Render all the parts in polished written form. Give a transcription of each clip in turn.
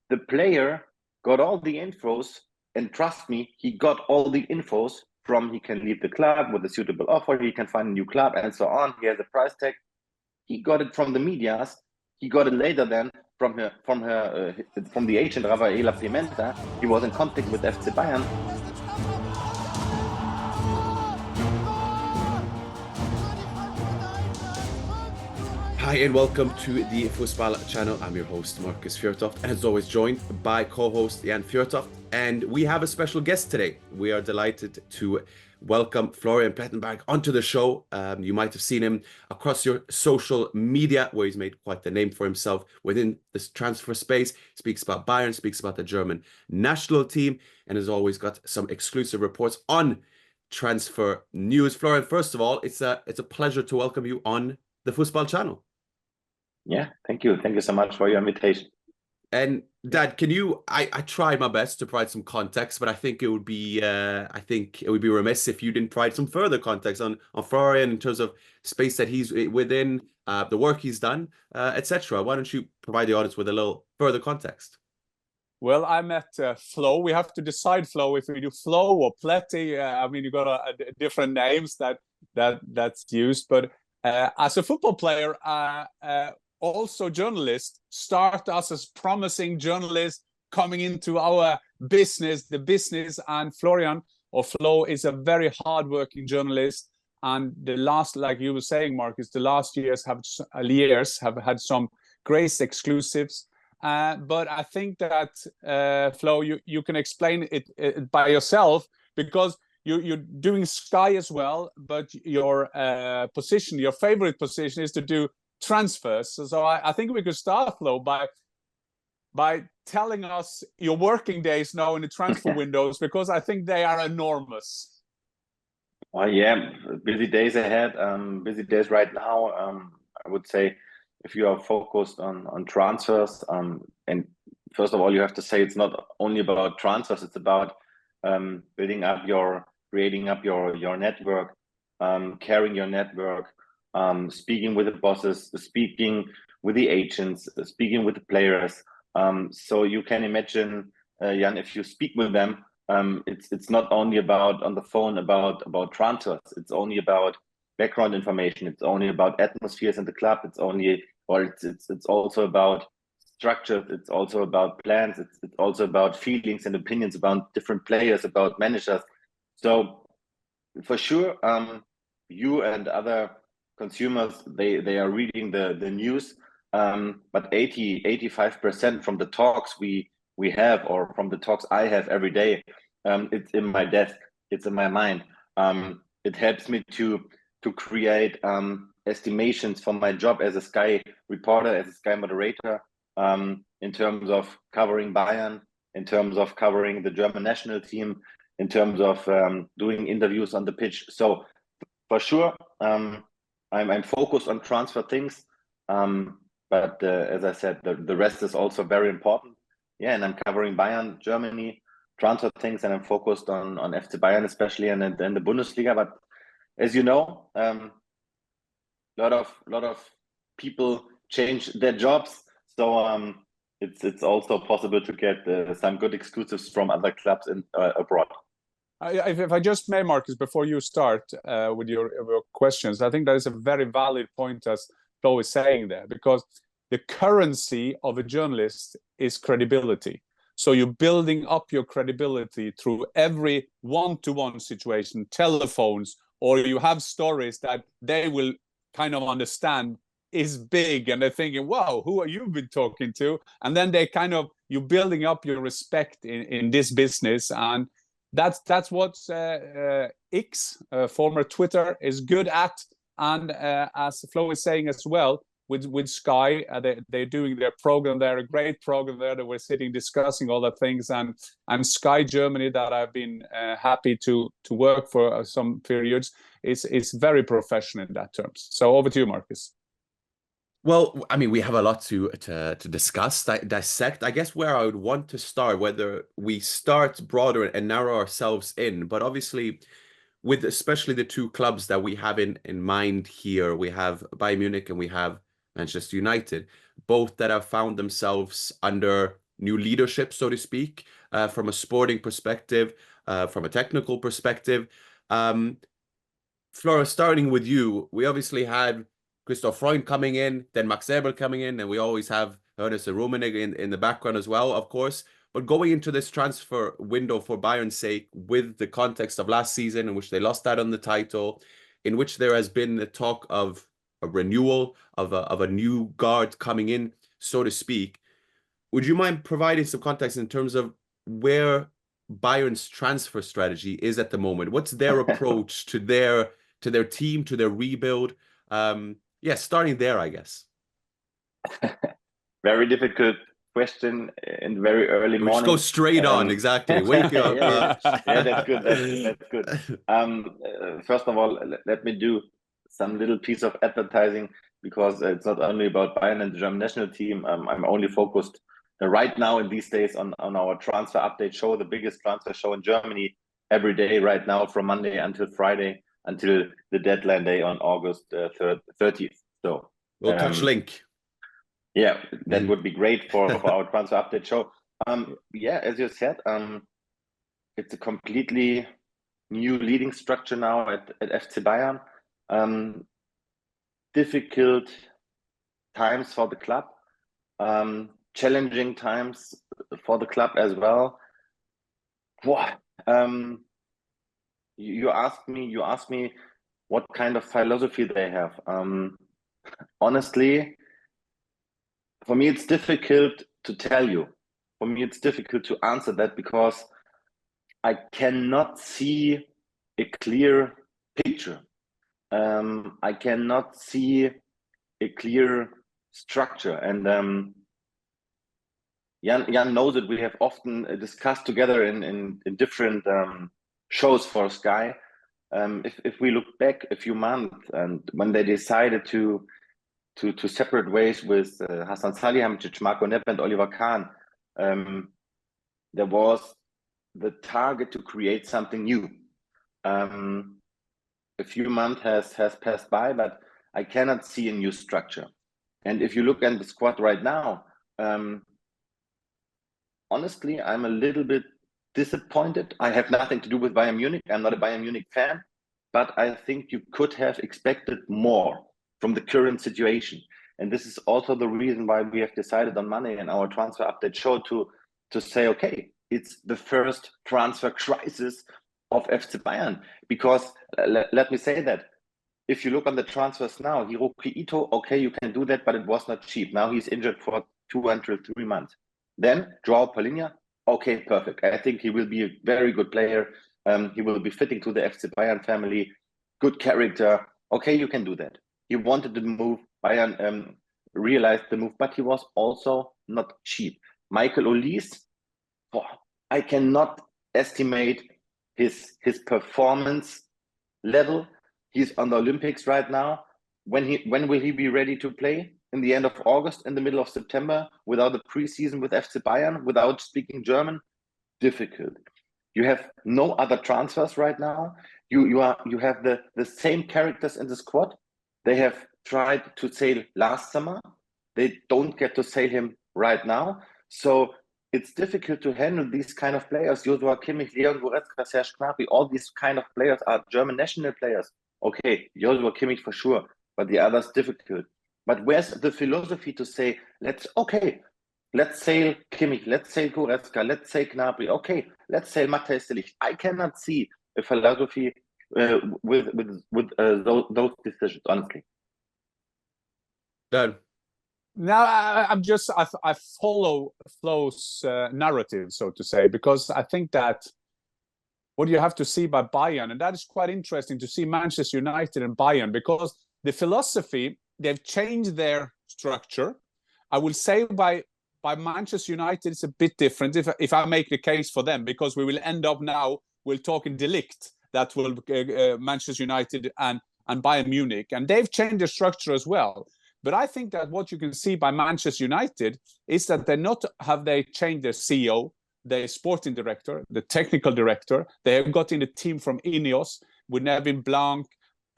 the player got all the infos, and trust me, he got all the infos from he can leave the club with a suitable offer, he can find a new club, and so on. He has a price tag. He got it from the medias. He got it later then from the agent Rafaela Pimenta. He was in contact with FC Bayern. Hi and welcome to the Fussball Channel. I'm your host Markus and as always joined by co-host Jan Fjørtoft, and we have a special guest today. We are delighted to welcome Florian Plettenberg onto the show. You might have seen him across your social media, where he's made quite the name for himself within this transfer space. Speaks about Bayern, speaks about the German national team, and has always got some exclusive reports on transfer news. Florian, first of all, it's a pleasure to welcome you on the Fussball Channel. Yeah, thank you. Thank you so much for your invitation. And Dad, can you? I tried my best to provide some context, but I think it would be remiss if you didn't provide some further context on Florian in terms of space that he's within, the work he's done, etc. Why don't you provide the audience with a little further context? Well, I met Flo. We have to decide, Flo, if we do Flo or Pletty. I mean, you got a different names that's used, but as a football player, also journalist, start us as promising journalists coming into our business, the business, and Florian or Flo is a very hardworking journalist. And the last, like you were saying, Markus, the last years have had some great exclusives. But I think that Flo, you can explain it by yourself, because you're doing Sky as well, but your position, your favorite position, is to do transfers. So I think we could start, Flo, by telling us your working days now in the transfer windows, because I think they are enormous. Well, yeah, busy days ahead, busy days right now. I would say if you are focused on transfers, and first of all, you have to say it's not only about transfers, it's about creating up your network, carrying your network, speaking with the bosses, speaking with the agents, speaking with the players. So you can imagine, Jan, if you speak with them, it's not only about on the phone about transfers. It's only about background information. It's only about atmospheres in the club. It's also about structure. It's also about plans. It's also about feelings and opinions about different players, about managers. So for sure, you and other consumers, they are reading the news, but 85% from the talks we have, or from the talks I have every day, it's in my desk, it's in my mind. It helps me to create estimations for my job as a Sky reporter, as a Sky moderator, in terms of covering Bayern, in terms of covering the German national team, in terms of doing interviews on the pitch. So for sure, I'm focused on transfer things, but as I said, the rest is also very important. Yeah, and I'm covering Bayern, Germany, transfer things, and I'm focused on FC Bayern especially, and then the Bundesliga. But as you know, lot of people change their jobs, so it's also possible to get some good exclusives from other clubs abroad. If I just may, Markus, before you start with your questions, I think that is a very valid point, as Flo is saying there, because the currency of a journalist is credibility. So you're building up your credibility through every one-to-one situation, telephones, or you have stories that they will kind of understand is big, and they're thinking, wow, who are you been talking to? And then you're building up your respect in this business, and that's what X, former Twitter, is good at. And as Flo is saying as well, with Sky, they're doing their program there, a great program there that we're sitting discussing all the things, and Sky Germany, that I've been happy to work for some periods, is very professional in that terms. So over to you, Markus. Well, I mean, we have a lot to discuss, dissect. I guess where I would want to start, whether we start broader and narrow ourselves in, but obviously with especially the two clubs that we have in mind here, we have Bayern Munich and we have Manchester United, both that have found themselves under new leadership, so to speak, from a sporting perspective, from a technical perspective. Flora, starting with you, we obviously had Christoph Freund coming in, then Max Eberl coming in, and we always have Ernest and Rummenigge in the background as well, of course. But going into this transfer window for Bayern's sake, with the context of last season in which they lost out on the title, in which there has been the talk of a renewal, of a new guard coming in, so to speak, would you mind providing some context in terms of where Bayern's transfer strategy is at the moment? What's their approach to their team, to their rebuild? Yeah, starting there, I guess. Very difficult question in very early morning. Just go straight on, exactly. Wake you up. Yeah, that's good. That's good. First of all, let me do some little piece of advertising, because it's not only about Bayern and the German national team. I'm only focused right now in these days on our transfer update show, the biggest transfer show in Germany, every day right now from Monday until Friday, until the deadline day on August 30th. So we'll touch link. Yeah, that would be great for our transfer update show. Yeah, as you said, it's a completely new leading structure now at FC Bayern. Difficult times for the club, challenging times for the club as well. You asked me what kind of philosophy they have. Honestly, for me, it's difficult to tell you. For me, it's difficult to answer that, because I cannot see a clear picture. I cannot see a clear structure. And Jan knows that we have often discussed together in different shows for Sky. If we look back a few months, and when they decided to separate ways with Hasan Salihamidzic, Marco Neppe, and Oliver Kahn, there was the target to create something new. A few months has passed by, but I cannot see a new structure. And if you look at the squad right now, honestly, I'm a little bit disappointed. I have nothing to do with Bayern Munich. I'm not a Bayern Munich fan, but I think you could have expected more from the current situation. And this is also the reason why we have decided on Monday in our transfer update show to say, okay, it's the first transfer crisis of FC Bayern. Because let me say that if you look on the transfers now, Hiroki Ito, okay, you can do that, but it was not cheap. Now he's injured for 2 until 3 months. Then Joao Palhinha, okay, perfect. I think he will be a very good player. He will be fitting to the FC Bayern family. Good character. Okay, you can do that. He wanted to move. Bayern realized the move, but he was also not cheap. Michael Olise, I cannot estimate his performance level. He's on the Olympics right now. When will he be ready to play? In the end of August, in the middle of September, without a preseason with FC Bayern, without speaking German? Difficult. You have no other transfers right now. You have the same characters in the squad. They have tried to sail last summer. They don't get to sail him right now. So it's difficult to handle these kind of players. Joshua Kimmich, Leon Goretzka, Serge Gnabry, all these kind of players are German national players. Okay, Joshua Kimmich for sure, but the others difficult. But where's the philosophy to say, let's sail Kimmich, let's sail Goretzka, let's sail Gnabry, okay, let's sail Matthijs de Ligt. I cannot see a philosophy with those decisions, honestly. Done. Now I follow Flo's narrative, so to say, because I think that what you have to see by Bayern, and that is quite interesting to see Manchester United and Bayern, because the philosophy, they've changed their structure. I will say by Manchester United, it's a bit different if I make the case for them, because we will end up now, we'll talk in De Ligt, that will Manchester United and Bayern Munich, and they've changed their structure as well. But I think that what you can see by Manchester United is that they changed their CEO, their sporting director, the technical director. They have got in a team from Ineos with Nevin Blanc,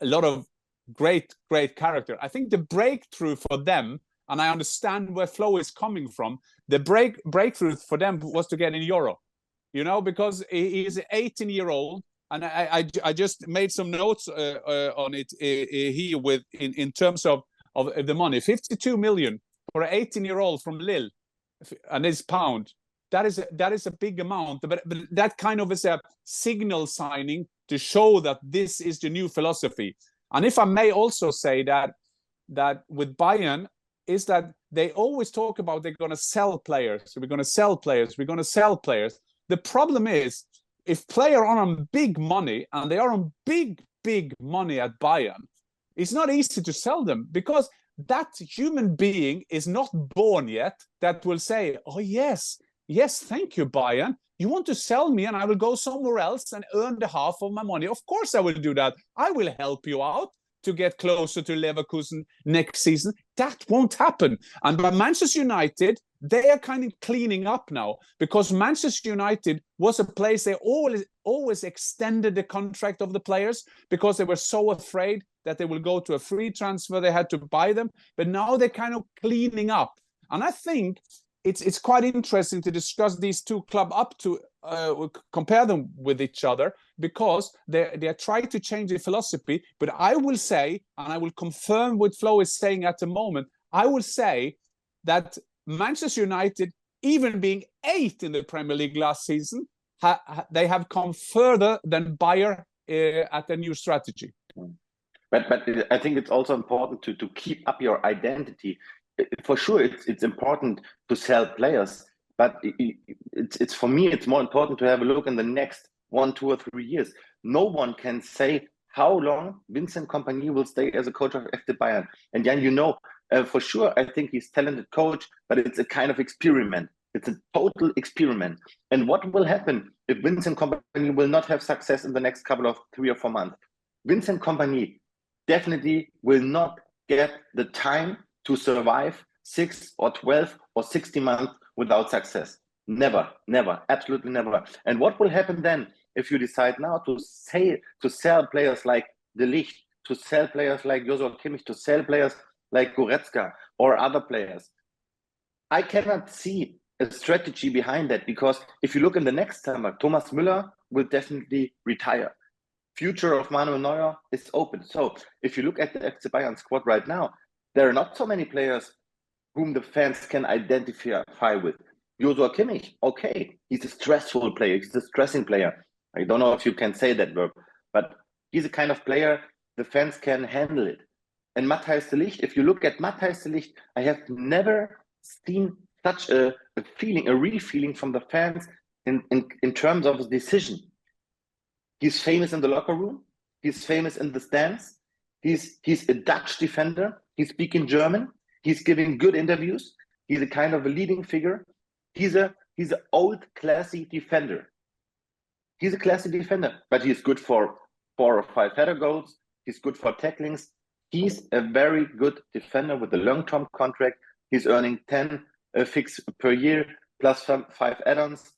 a lot of great character. I think the breakthrough for them, and I understand where Flo is coming from. The breakthrough for them was to get in Euro, you know, because he is an 18-year-old, and I just made some notes on it here with in terms of the money. 52 million for an 18-year-old from Lille, and it's pound. That is a big amount, but that kind of is a signal signing to show that this is the new philosophy. And if I may also say that with Bayern is that they always talk about they're going to sell players, we're going to sell players, we're going to sell players. The problem is if players are on big money, and they are on big money at Bayern, it's not easy to sell them, because that human being is not born yet that will say, oh yes, thank you, Bayern. You want to sell me and I will go somewhere else and earn the half of my money. Of course I will do that. I will help you out to get closer to Leverkusen next season. That won't happen. And by Manchester United, they are kind of cleaning up now, because Manchester United was a place they always extended the contract of the players because they were so afraid that they will go to a free transfer. They had to buy them. But now they're kind of cleaning up. And I think it's quite interesting to discuss these two clubs up to compare them with each other, because they are trying to change the philosophy. But I will say, and I will confirm what Flo is saying at the moment, I will say that Manchester United, even being 8th in the Premier League last season, they have come further than Bayern at their new strategy. But I think it's also important to keep up your identity. For sure, it's important to sell players, but it's for me, it's more important to have a look in the next 1, 2, or 3 years. No one can say how long Vincent Kompany will stay as a coach of FC Bayern. And Jan, you know, for sure, I think he's a talented coach, but it's a kind of experiment. It's a total experiment. And what will happen if Vincent Kompany will not have success in the next couple of 3 or 4 months? Vincent Kompany definitely will not get the time to survive 6 or 12 or 60 months without success. Never, absolutely never. And what will happen then if you decide now to sell players like De Ligt, to sell players like Joshua Kimmich, to sell players like Goretzka or other players? I cannot see a strategy behind that, because if you look in the next summer, Thomas Müller will definitely retire. Future of Manuel Neuer is open. So if you look at the FC Bayern squad right now, there are not so many players whom the fans can identify with. Joshua Kimmich, okay, he's a stressful player, he's a stressing player. I don't know if you can say that verb, but he's a kind of player the fans can handle it. And Matthijs de Ligt, if you look at Matthijs de Ligt, I have never seen such a feeling, a real feeling from the fans in terms of his decision. He's famous in the locker room, he's famous in the stands, he's a Dutch defender, he's speaking German, he's giving good interviews, he's a kind of a leading figure, he's an old classy defender. He's a classy defender, but he's good for 4 or 5 header goals, he's good for tacklings, he's a very good defender with a long-term contract, he's earning 10 fixed per year, plus 5 add-ons.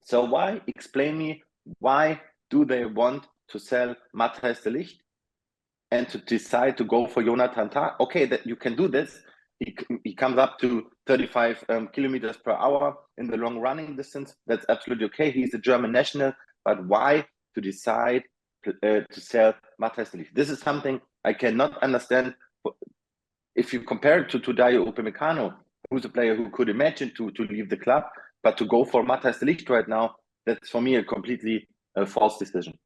So explain me, why do they want to sell Matthijs de Ligt and to decide to go for Jonathan Tah? Okay, that you can do this. He comes up to 35 kilometers per hour in the long running distance. That's absolutely okay. He's a German national, but why to decide to sell Matthijs de Ligt? This is something I cannot understand. If you compare it to Dayo Upamecano, who's a player who could imagine to leave the club, but to go for Matthijs de Ligt right now, that's for me a completely false decision.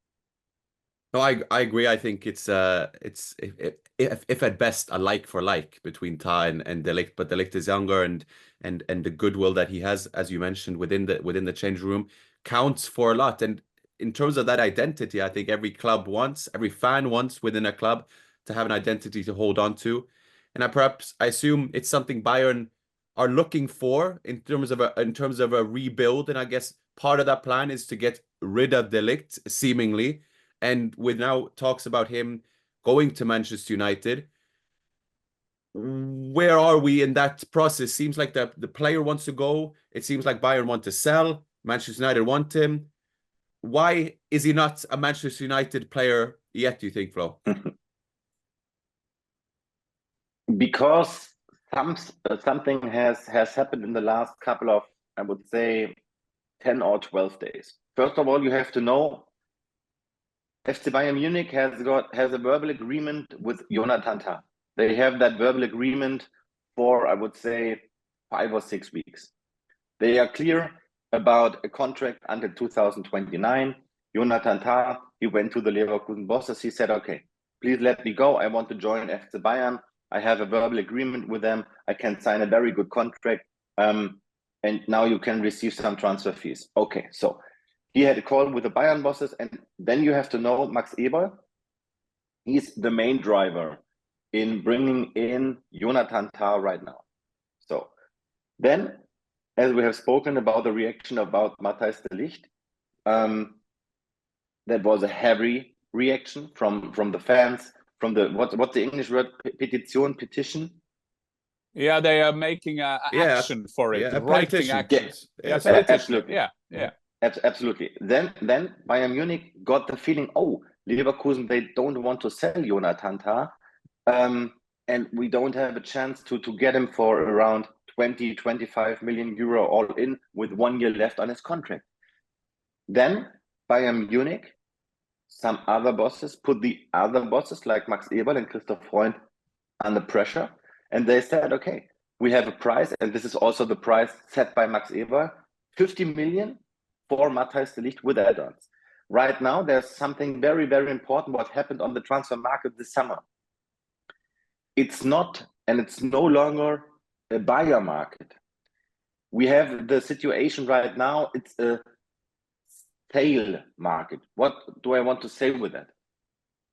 No, I agree. I think it's if at best a like for like between Tah and De Ligt, but De Ligt is younger, and the goodwill that he has, as you mentioned, within the change room counts for a lot. And in terms of that identity, I think every fan wants within a club to have an identity to hold on to. And I assume it's something Bayern are looking for in terms of a rebuild. And I guess part of that plan is to get rid of De Ligt, seemingly. And with now talks about him going to Manchester United, where are we in that process? Seems like the player wants to go. It seems like Bayern want to sell. Manchester United want him. Why is he not a Manchester United player yet, do you think, Flo? Because something has happened in the last couple of, I would say, 10 or 12 days. First of all, you have to know FC Bayern Munich has a verbal agreement with Jonathan Tah. They have that verbal agreement for, I would say, 5 or 6 weeks. They are clear about a contract until 2029. Jonathan Tah, he went to the Leverkusen bosses. He said, okay, please let me go. I want to join FC Bayern. I have a verbal agreement with them. I can sign a very good contract. And now you can receive some transfer fees. Okay, so he had a call with the Bayern bosses. And then you have to know Max Eberl. He's the main driver in bringing in Jonathan Tah right now. So then, as we have spoken about the reaction about Matthijs de Ligt, that was a heavy reaction from the fans, from the what's the English word? Petition. Yeah, they are making action for it. Yeah, writing actions. Yes, Yeah, absolutely. Yeah. Absolutely. Then Bayern Munich got the feeling, oh, Leverkusen, they don't want to sell Jonathan Tah, and we don't have a chance to get him for around 20-25 million euro all in with 1 year left on his contract. Then Bayern Munich, some other bosses put the other bosses like Max Eberl and Christoph Freund under pressure, and they said, okay, we have a price, and this is also the price set by Max Eberl, 50 million for Matthijs de Ligt with add-ons. Right now, there's something very, very important what happened on the transfer market this summer. It's not, and it's no longer a buyer market. We have the situation right now, it's a sale market. What do I want to say with that?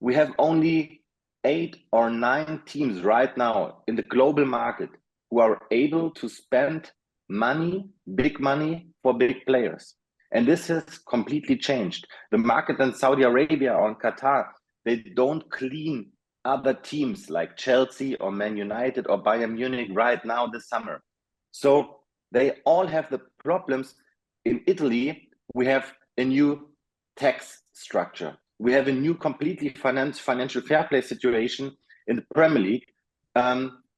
We have only 8 or 9 teams right now in the global market who are able to spend money, big money for big players. And this has completely changed. The market in Saudi Arabia or in Qatar, they don't clean other teams like Chelsea or Man United or Bayern Munich right now this summer. So they all have the problems. In Italy, we have a new tax structure. We have a new completely financial fair play situation in the Premier League.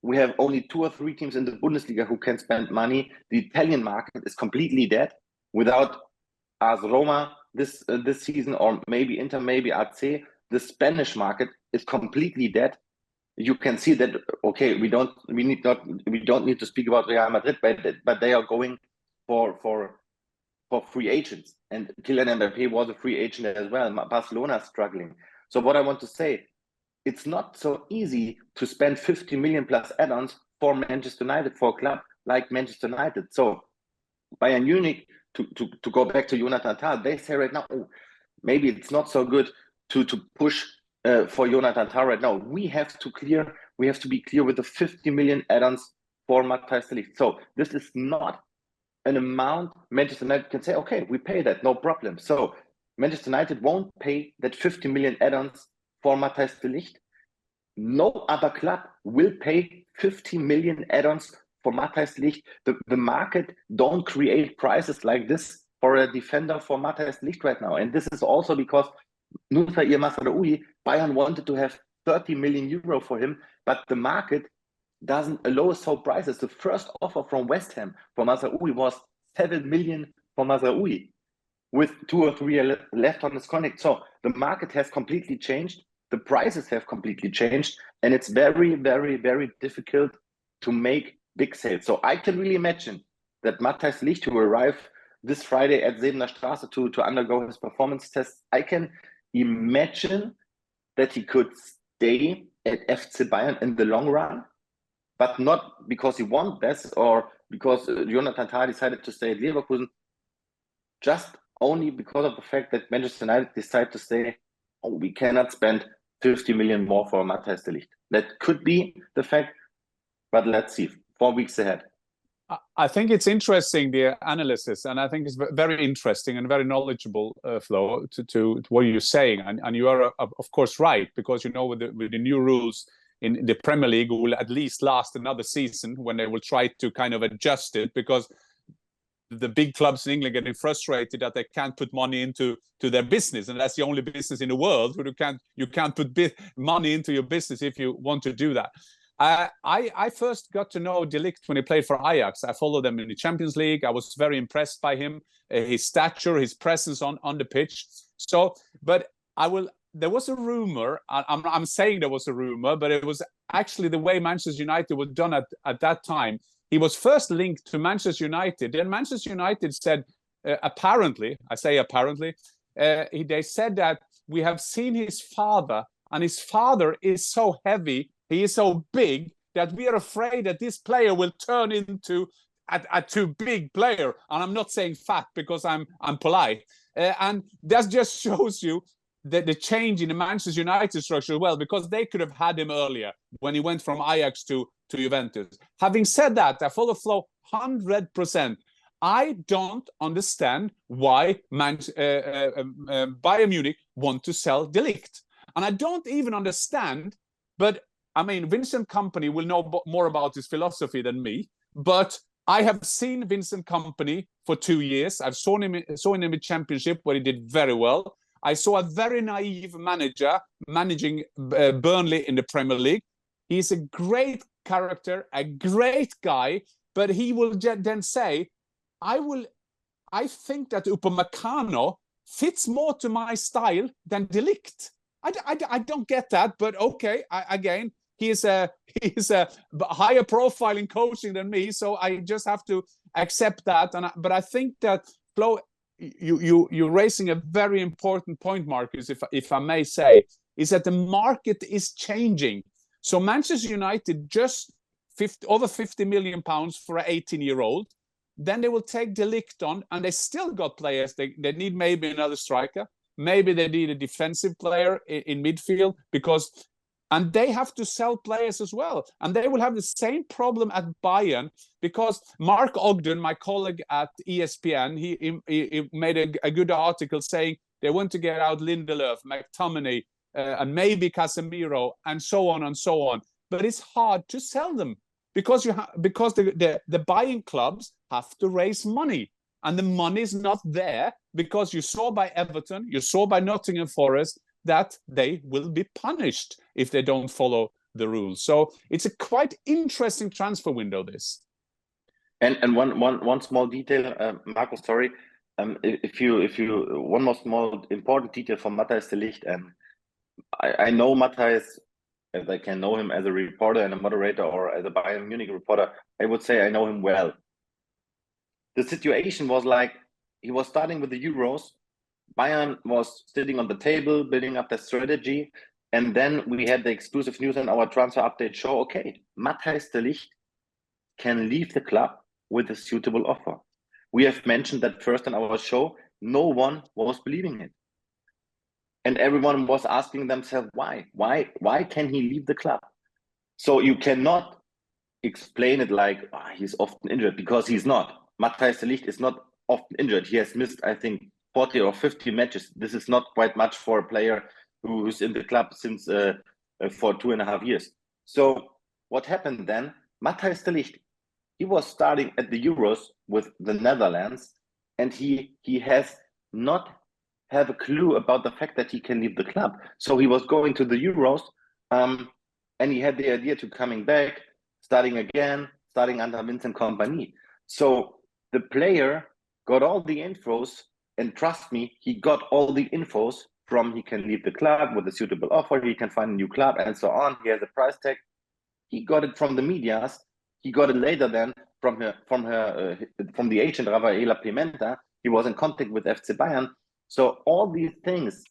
We have only 2 or 3 teams in the Bundesliga who can spend money. The Italian market is completely dead. Without AS Roma this season, or maybe Inter, maybe AC, the Spanish market is completely dead. You can see that. Okay, we don't need to speak about Real Madrid, but they are going for free agents, and Kylian Mbappé was a free agent as well. Barcelona is struggling. So what I want to say, it's not so easy to spend 50 million plus add-ons for Manchester United, for a club like Manchester United. So Bayern Munich, to go back to Jonathan Tah, they say right now, oh, maybe it's not so good to push for Jonathan Tah right now. We have to be clear with the 50 million add-ons for Matthijs de Ligt. So this is not an amount Manchester United can say, okay, we pay that, no problem. So Manchester United won't pay that 50 million add-ons for Matthijs de Ligt. No other club will pay 50 million add-ons for Matthijs de Ligt. The market don't create prices like this for a defender for Matthijs de Ligt right now. And this is also because Nusair Mazraoui, Bayern wanted to have 30 million euro for him, but the market doesn't allow so prices. The first offer from West Ham for Mazraoui was 7 million for Mazraoui with 2 or 3 years left on his contract. So the market has completely changed. The prices have completely changed, and it's very, very, very difficult to make big sales. So I can really imagine that Matthijs de Ligt, who will arrive this Friday at Sebener Straße to undergo his performance test, I can imagine that he could stay at FC Bayern in the long run, but not because he wants this or because Jonathan Tah decided to stay at Leverkusen, just only because of the fact that Manchester United decided to say, oh, we cannot spend 50 million more for Matthijs de Ligt. That could be the fact, but let's see. 4 weeks ahead. I think it's interesting, the analysis, and I think it's very interesting and very knowledgeable, Flo, to what you're saying. And you are, of course, right, because, you know, with the new rules in the Premier League will at least last another season when they will try to kind of adjust it, because the big clubs in England getting frustrated that they can't put money into their business, and that's the only business in the world where you can't put money into your business if you want to do that. I first got to know De Ligt when he played for Ajax. I followed them in the Champions League. I was very impressed by him, his stature, his presence on the pitch. So, but there was a rumor. I'm saying there was a rumor, but it was actually the way Manchester United was done at that time. He was first linked to Manchester United. Then Manchester United said, apparently, I say apparently, they said that we have seen his father, and his father is so heavy, he is so big, that we are afraid that this player will turn into a too big player. And I'm not saying fat because I'm polite. And that just shows you the change in the Manchester United structure as well, because they could have had him earlier when he went from Ajax to Juventus. Having said that, I follow Flo 100%. I don't understand why Bayern Munich want to sell De Ligt. And I don't even understand, but I mean, Vincent Kompany will know more about his philosophy than me, but I have seen Vincent Kompany for 2 years. I've saw him in the Championship where he did very well. I saw a very naive manager managing Burnley in the Premier League. He's a great character, a great guy, but he will then say, I think that Upamecano fits more to my style than De Ligt. I don't get that, but okay. Again, he's a higher profile in coaching than me, so I just have to accept that. But I think that Flo, you're raising a very important point, Markus, if I may say, is that the market is changing. So Manchester United just over 50 million pounds for an 18-year-old. Then they will take De Ligt on, and they still got players. They need maybe another striker. Maybe they need a defensive player in midfield, and they have to sell players as well. And they will have the same problem at Bayern, because Mark Ogden, my colleague at ESPN, he made a good article saying they want to get out Lindelöf, McTominay, and maybe Casemiro, and so on and so on. But it's hard to sell them because the buying clubs have to raise money. And the money is not there, because you saw by Everton, you saw by Nottingham Forest that they will be punished if they don't follow the rules. So it's a quite interesting transfer window, this. And one small detail, Markus, sorry. If you one more small important detail from Matthijs de Ligt, and I know Matthijs, as I can know him as a reporter and a moderator, or as a Bayern Munich reporter, I would say I know him well. The situation was like, he was starting with the Euros. Bayern was sitting on the table, building up their strategy. And then we had the exclusive news in our transfer update show. Okay, Matthijs de Ligt can leave the club with a suitable offer. We have mentioned that first in our show. No one was believing it. And everyone was asking themselves, why? Why can he leave the club? So you cannot explain it like he's often injured, because he's not. Matthijs de Ligt is not often injured. He has missed, I think, 40 or 50 matches. This is not quite much for a player who's in the club since for 2.5 years. So what happened then? Matthijs de Ligt, he was starting at the Euros with the Netherlands, and he has not have a clue about the fact that he can leave the club. So he was going to the Euros, and he had the idea to coming back, starting under Vincent Kompany. So the player got all the infos, and trust me, he got all the infos from he can leave the club with a suitable offer, he can find a new club, and so on. He has a price tag. He got it from the medias. He got it later then from the agent Rafaela Pimenta. He was in contact with FC Bayern. So all these things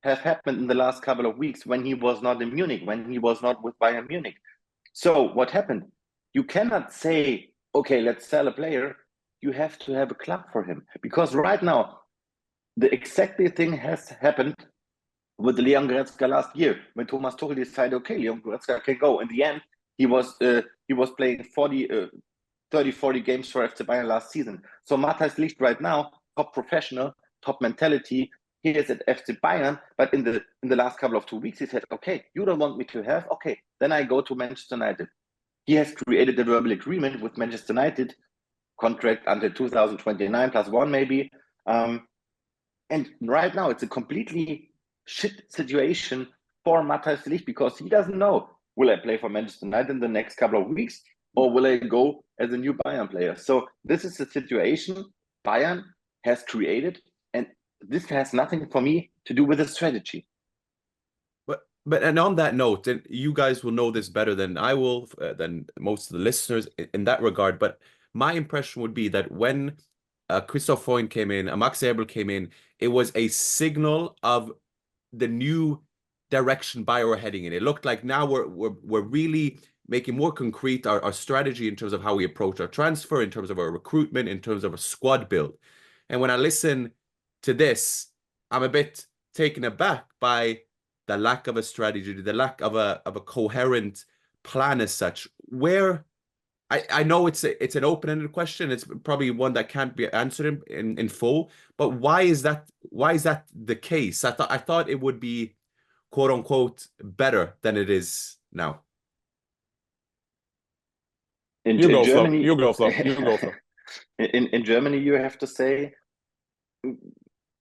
have happened in the last couple of weeks when he was not in Munich, when he was not with Bayern Munich. So what happened? You cannot say, okay, let's sell a player. You have to have a club for him, because right now the exactly thing has happened with Leon Goretzka last year, when Thomas Tuchel decided, okay, Leon Goretzka can go. In the end, he was playing 30-40 games for FC Bayern last season. So Matthijs de Ligt right now, top professional, top mentality. He is at FC Bayern, but in the last couple of 2 weeks, he said, okay, you don't want me to have, okay, then I go to Manchester United. He has created a verbal agreement with Manchester United, contract until 2029 +1 maybe. And right now it's a completely shit situation for Matthijs de Ligt, because he doesn't know Will I play for Manchester United in the next couple of weeks, or will I go as a new Bayern player? So this is the situation Bayern has created, and this has nothing for me to do with the strategy. But and on that note, and you guys will know this better than I will, than most of the listeners in that regard. But my impression would be that when Christoph Freund came in, Max Eberl came in, it was a signal of the new direction Bayern were heading in. It looked like now we're really making more concrete our strategy in terms of how we approach our transfer, in terms of our recruitment, in terms of a squad build. And when I listen to this, I'm a bit taken aback by the lack of a strategy, the lack of a coherent plan as such. Where I know it's an open-ended question. It's probably one that can't be answered in full. But why is that the case? I thought it would be, quote unquote, better than it is now. In Germany, you go, Flo. In Germany, you have to say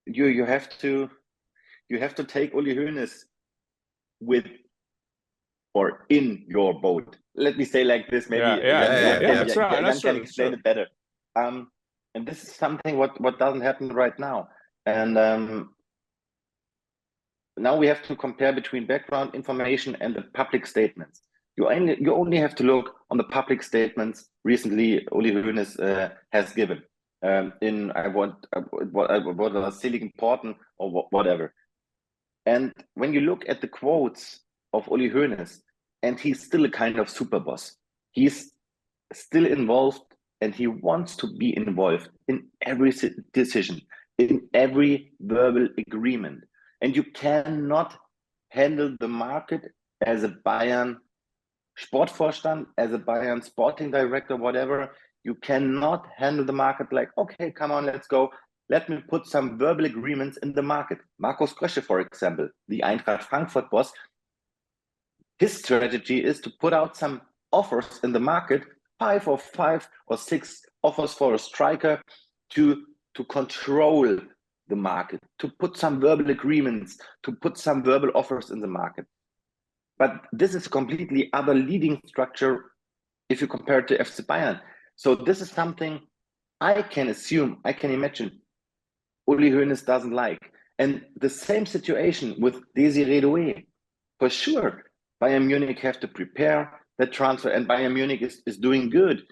you have to take Uli Hoeneß with or in your boat. Let me say like this. Maybe that's right. Jan can explain it better. And this is something what doesn't happen right now. And now we have to compare between background information and the public statements. You only have to look on the public statements recently Uli Hoeneß has given. In what was really important or whatever. And when you look at the quotes of Uli Hoeneß, and he's still a kind of super boss. He's still involved, and he wants to be involved in every decision, in every verbal agreement. And you cannot handle the market as a Bayern Sportvorstand, as a Bayern sporting director, whatever. You cannot handle the market like, okay, come on, let's go. Let me put some verbal agreements in the market. Markus, for example, the Eintracht Frankfurt boss, his strategy is to put out some offers in the market, 5 or 6 offers for a striker to control the market, to put some verbal agreements, to put some verbal offers in the market. But this is a completely other leading structure if you compare it to FC Bayern. So this is something I can imagine Uli Hoeneß doesn't like. And the same situation with Désiré Doué. For sure, Bayern Munich have to prepare the transfer, and Bayern Munich is doing good.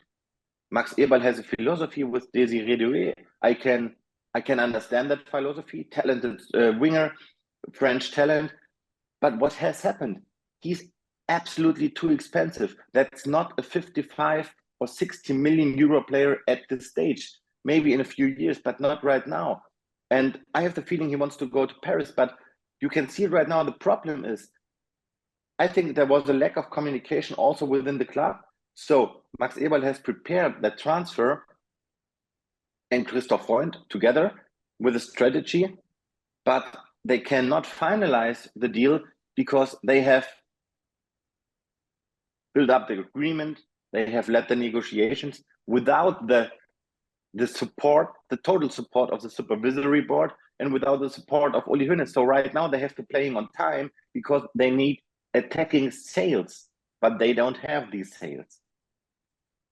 Max Eberl has a philosophy with Désiré Doué. I can understand that philosophy, talented winger, French talent. But what has happened? He's absolutely too expensive. That's not a 55 or 60 million euro player at this stage. Maybe in a few years, but not right now. And I have the feeling he wants to go to Paris, but you can see right now the problem is, I think there was a lack of communication also within the club. So Max Eberl has prepared that transfer and Christoph Freund together with a strategy, but they cannot finalize the deal because they have built up the agreement, they have led the negotiations without the support, the total support of the supervisory board, and without the support of Uli Hoeneß. So right now they have to play on time because they need attacking sales, but they don't have these sales.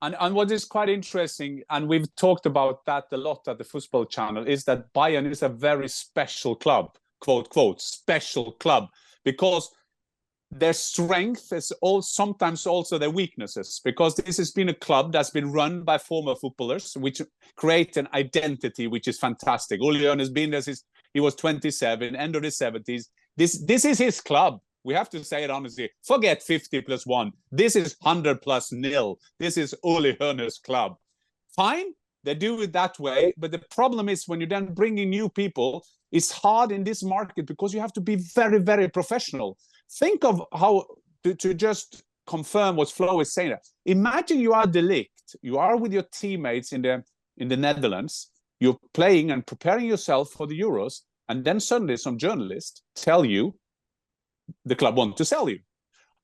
And what is quite interesting, and we've talked about that a lot at the Fussball Channel, is that Bayern is a very special club, quote, quote, special club, because their strength is sometimes also their weaknesses, because this has been a club that's been run by former footballers, which create an identity which is fantastic. Uli Hoeneß has been there since he was 27, end of the 70s. This is his club. We have to say it honestly. Forget 50+1. This is 100+0. This is Uli Hoeneß club. Fine, they do it that way, but the problem is when you then bring in new people, it's hard in this market because you have to be very, very professional. Think of how, to just confirm what Flo is saying. Imagine you are the Ligt. You are with your teammates in the Netherlands. You're playing and preparing yourself for the Euros, and then suddenly some journalists tell you the club want to sell you.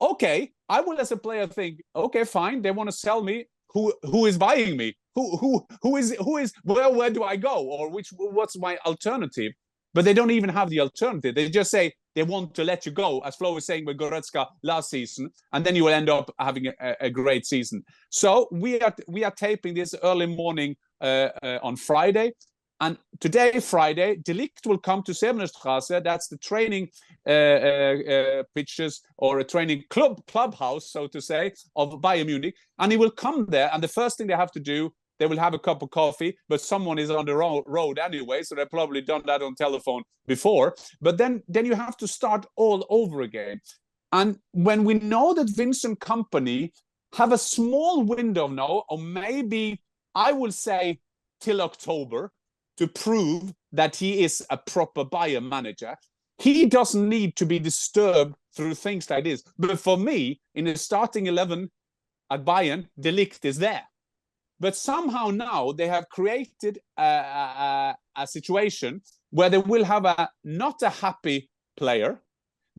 Okay, I will as a player think, okay, fine, they want to sell me. Who is buying me? Who is where do I go? Or what's my alternative? but they don't even have the alternative. They just say they want to let you go, as Flo was saying with Goretzka last season, and then you will end up having a great season. So we are taping this early morning on Friday. And today, Friday, De Ligt will come to Sebenstrasse. That's the training pitches, or a training clubhouse, so to say, of Bayern Munich. And he will come there, and the first thing they have to do, they will have a cup of coffee, but someone is on the road anyway, so they've probably done that on telephone before. But then you have to start all over again. And when we know that Vincent Kompany have a small window now, or maybe I will say till October, to prove that he is a proper Bayern manager, he doesn't need to be disturbed through things like this. But for me, in the starting 11 at Bayern, De Ligt is there. But somehow now they have created a situation where they will have not a happy player.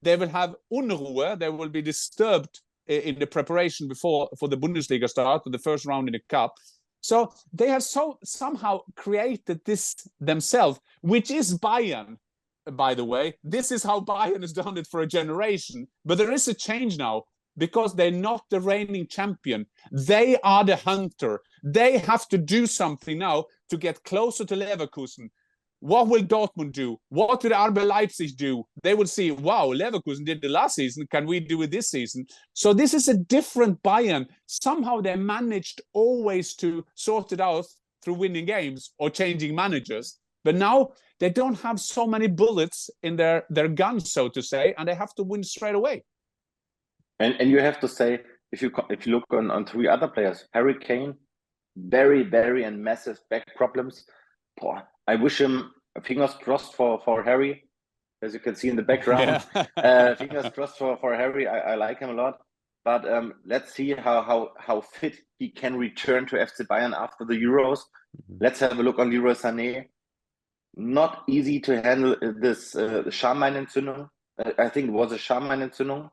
They will have Unruhe. They will be disturbed in the preparation for the Bundesliga start, for the first round in the cup. So they have somehow created this themselves, which is Bayern, by the way. This is how Bayern has done it for a generation. But there is a change now, because they're not the reigning champion. They are the hunter. They have to do something now to get closer to Leverkusen. What will Dortmund do? What will RB Leipzig do? They will see, wow, Leverkusen did it last season. Can we do it this season? So this is a different Bayern. Somehow they managed always to sort it out through winning games or changing managers. But now they don't have so many bullets in their guns, so to say, and they have to win straight away. And you have to say, if you look on three other players, Harry Kane, very, very and massive back problems. Boy, I wish him fingers crossed for Harry, as you can see in the background. Yeah. Fingers crossed for Harry. I like him a lot. But let's see how fit he can return to FC Bayern after the Euros. Let's have a look on Leroy Sané. Not easy to handle this Schameinentzündung. I think it was a Schameinentzündung.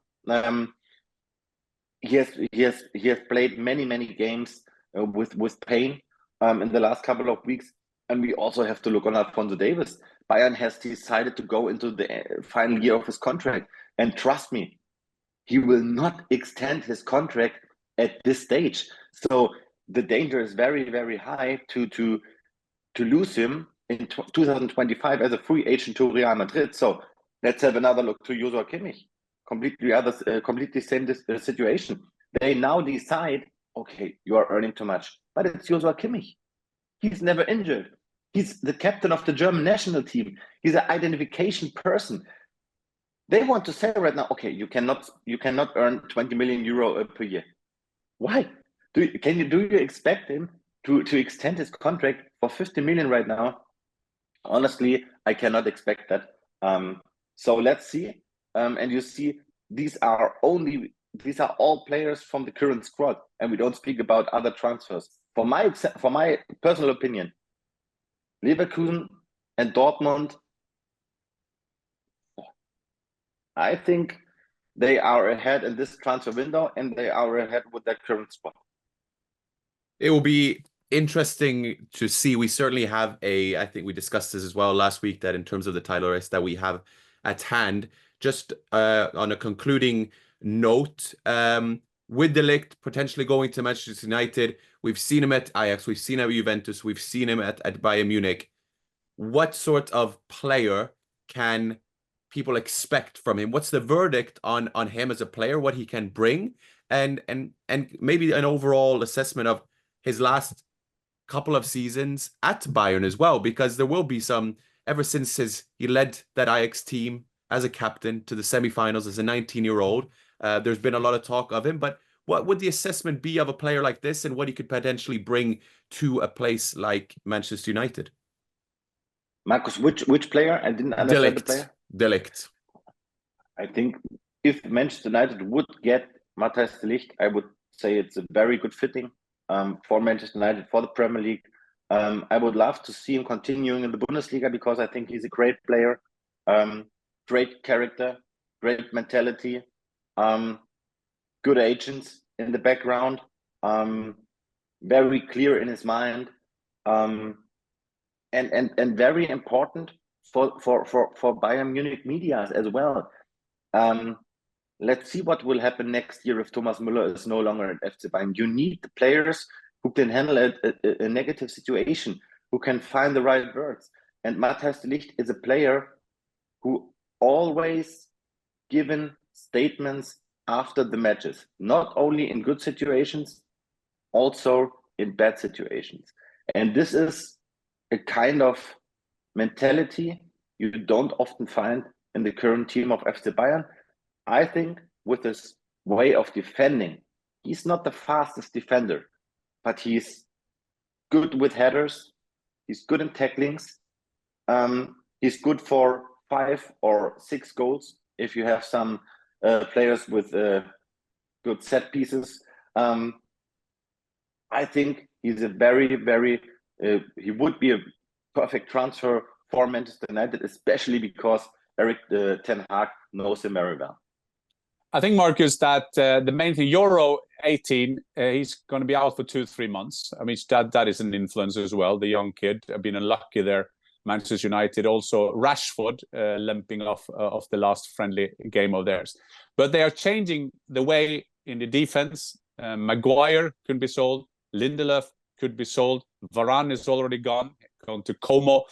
He has played many games with pain in the last couple of weeks. And we also have to look on Alphonso Davies. Bayern has decided to go into the final year of his contract. And trust me, he will not extend his contract at this stage. So the danger is very, very high to lose him in 2025 as a free agent to Real Madrid. So let's have another look to Joshua Kimmich. Completely same situation. They now decide, okay, you are earning too much. But it's Joshua Kimmich. He's never injured. He's the captain of the German national team. He's an identification person. They want to say right now, okay, you cannot earn 20 million euro per year. Why? Do you expect him to extend his contract for 50 million right now? Honestly, I cannot expect that. So let's see. And you see, these are all players from the current squad, and we don't speak about other transfers. For my personal opinion, Leverkusen and Dortmund, I think they are ahead in this transfer window, and they are ahead with their current squad. It will be interesting to see. We certainly have I think we discussed this as well last week, that in terms of the title race that we have at hand, just on a concluding note, with De Ligt potentially going to Manchester United, we've seen him at Ajax, we've seen him at Juventus, we've seen him at Bayern Munich. What sort of player can people expect from him? What's the verdict on him as a player, what he can bring, and maybe an overall assessment of his last couple of seasons at Bayern as well, because there will be some, ever since he led that Ajax team as a captain to the semifinals as a 19-year-old, there's been a lot of talk of him. But what would the assessment be of a player like this, and what he could potentially bring to a place like Manchester United? Markus, which player? I didn't understand the player. De Ligt. I think if Manchester United would get Matthijs de Ligt, I would say it's a very good fitting for Manchester United, for the Premier League. I would love to see him continuing in the Bundesliga, because I think he's a great player, great character, great mentality, good agents in the background, very clear in his mind, and very important for Bayern Munich media as well. Let's see what will happen next year if Thomas Müller is no longer at FC Bayern. You need the players who can handle a negative situation, who can find the right words. And Matthijs de Ligt is a player who always given statements after the matches, not only in good situations, also in bad situations. And this is a kind of mentality you don't often find in the current team of FC Bayern. I think with his way of defending, he's not the fastest defender, but he's good with headers. He's good in tacklings. He's good for 5 or 6 goals if you have some players with good set pieces. I think he's a very, he would be a perfect transfer for Manchester United, especially because Erik Ten Hag knows him very well. I think, Markus, that the main thing, Euro 18, he's going to be out for 2-3 months. I mean, that is an influence as well. The young kid have been unlucky there. Manchester United, also Rashford limping off the last friendly game of theirs. But they are changing the way in the defense. Maguire could be sold. Lindelöf could be sold. Varane is already gone to Como.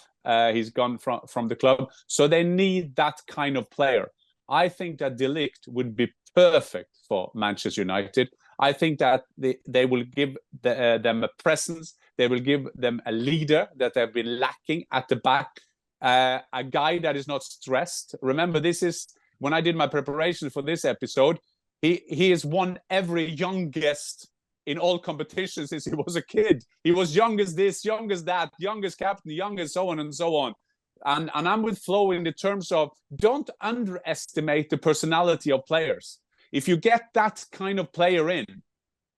He's gone from the club. So they need that kind of player. I think that De Ligt would be perfect for Manchester United. I think that they will give them a presence. They will give them a leader that they've been lacking at the back. A guy that is not stressed. Remember, this is when I did my preparation for this episode. He has won every youngest in all competitions since he was a kid. He was youngest this, youngest that, youngest captain, youngest so on and so on. And I'm with Flo in the terms of don't underestimate the personality of players. If you get that kind of player in,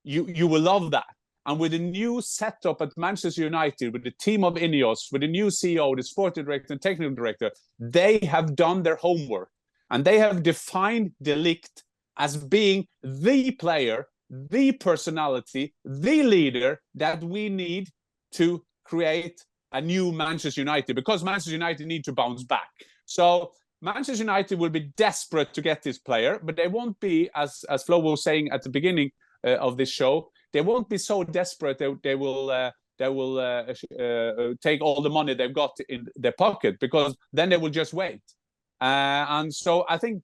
you will love that. And with a new setup at Manchester United, with the team of Ineos, with the new CEO, the sporting director and technical director, they have done their homework. And they have defined De Ligt as being the player, the personality, the leader that we need to create a new Manchester United, because Manchester United need to bounce back. So Manchester United will be desperate to get this player, but they won't be, as Flo was saying at the beginning of this show, they won't be so desperate that they will take all the money they've got in their pocket, because then they will just wait. And so I think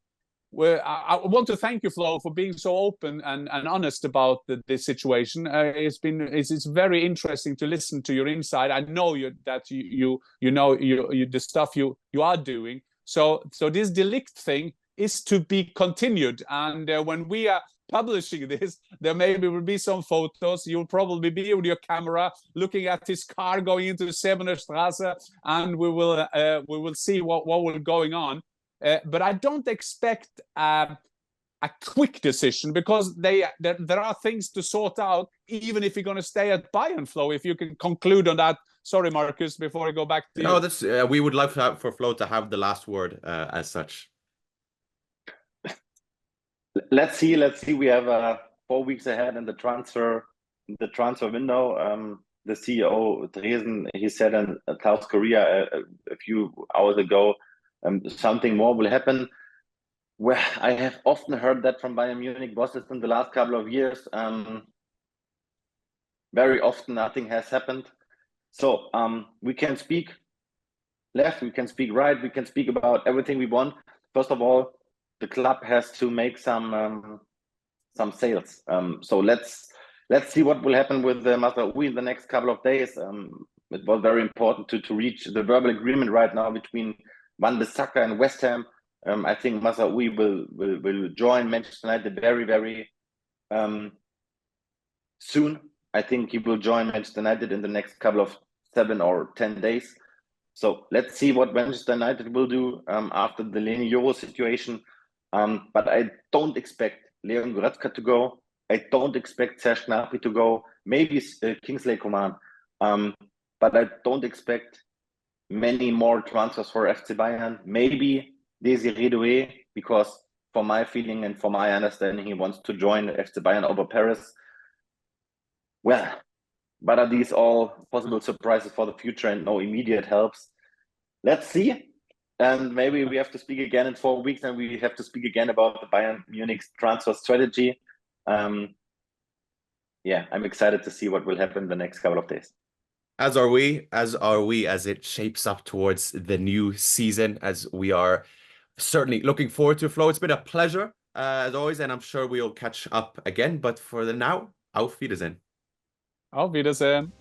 I want to thank you, Flo, for being so open and honest about this situation. It's very interesting to listen to your insight. I know that you know the stuff you are doing. So this De Ligt thing is to be continued. And when we are publishing this, there maybe will be some photos. You'll probably be with your camera looking at his car going into the Sevenerstrasse, and we will see what will going on. But I don't expect a quick decision, because there are things to sort out, even if you're going to stay at Bayern. Flo, if you can conclude on that. Sorry, Markus, before I go back to you. No, that's we would love for Flo to have the last word as such. Let's see. We have 4 weeks ahead in the transfer window. The CEO Dresen, he said in South Korea a few hours ago, something more will happen. Well, I have often heard that from Bayern Munich bosses in the last couple of years. Very often nothing has happened. So we can speak left, we can speak right, we can speak about everything we want. First of all, the club has to make some sales. So let's see what will happen with Mazraoui in the next couple of days. It was very important to reach the verbal agreement right now between Van Bissaka and West Ham. I think Mazraoui will join Manchester United very soon. I think he will join Manchester United in the next couple of 7 or 10 days. So let's see what Manchester United will do after the Leni Euro situation. But I don't expect Leon Goretzka to go. I don't expect Serge Gnabry to go. Maybe Kingsley Coman. But I don't expect many more transfers for FC Bayern. Maybe Désiré Doué, because for my feeling and for my understanding, he wants to join FC Bayern over Paris. Well, but are these all possible surprises for the future and no immediate helps? Let's see. and maybe we have to speak again in 4 weeks, and we have to speak again about the Bayern Munich's transfer strategy. Yeah, I'm excited to see what will happen the next couple of days. As are we, as it shapes up towards the new season, as we are certainly looking forward to. Flo, it's been a pleasure, as always, and I'm sure we'll catch up again. But for the now, auf Wiedersehen. Auf Wiedersehen.